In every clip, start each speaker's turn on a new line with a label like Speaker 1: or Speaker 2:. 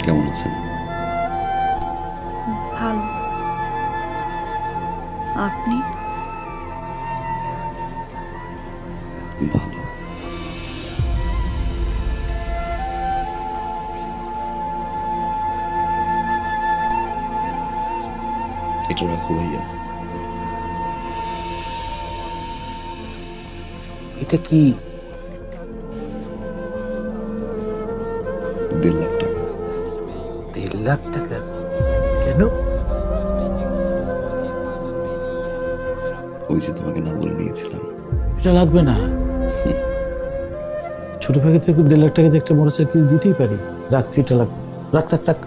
Speaker 1: কেমন আছেন?
Speaker 2: ভালো। আপনি?
Speaker 1: ভালো। এটা রাখো ভাইয়া।
Speaker 3: এটা কি?
Speaker 1: 1.5 লাখ টাকা।
Speaker 3: 1.5 লাখ টাকা? কেন?
Speaker 1: ওই যে তোমাকে না বলে নিয়েছিলাম।
Speaker 3: এটা লাগবে না। ছোট ভাগে থেকে 1.5 লাখ টাকা দিয়ে একটা মোটরসাইকেল দিতেই পারি। রাখ, এটা লাগবে। রাখ রাখ রাখ।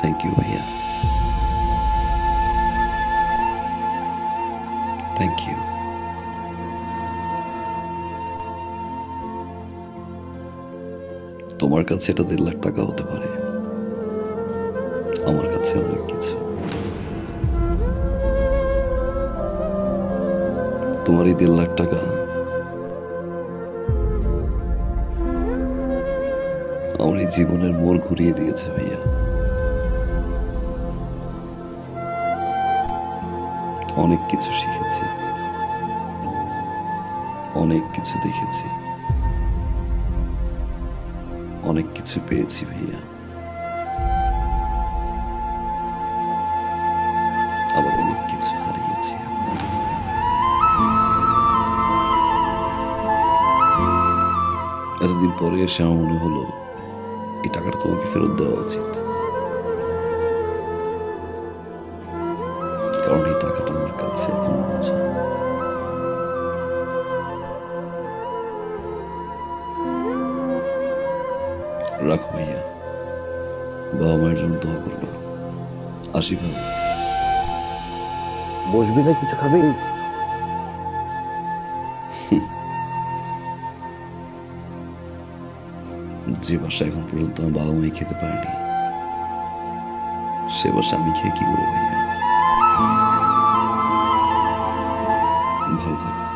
Speaker 1: থ্যাংক ইউ ভাইয়া, থ্যাংক ইউ। তোমার কাছে এটা 1.5 লাখ টাকা হতে পারে, আমার কাছে অনেক কিছু। তোমার এই 1.5 লাখ টাকা আমার এই জীবনের মোড় ঘুরিয়ে দিয়েছে ভাইয়া। অনেক কিছু শিখেছি, অনেক কিছু দেখেছি, অনেক কিছু পেয়েছি ভাইয়া, আবার অনেক কিছু হারিয়েছি। এতদিন পরে এসে আমার মনে হলো এই টাকাটা তোমাকে ফেরত দেওয়া উচিত, কারণ এই টাকাটা আমার কাছে এখন বোঝা। রাখো ভাইয়া, বাবা মায়ের জন্য দোয়া করবা। আসি ভাই।
Speaker 3: বসবি না, কিছু খাবি?
Speaker 1: যে বাসা এখন পর্যন্ত আমার বাবা মাই খেতে পারেনি, সে বাসা আমি খেয়ে কি করবো ভাইয়া? ভালো থাকো।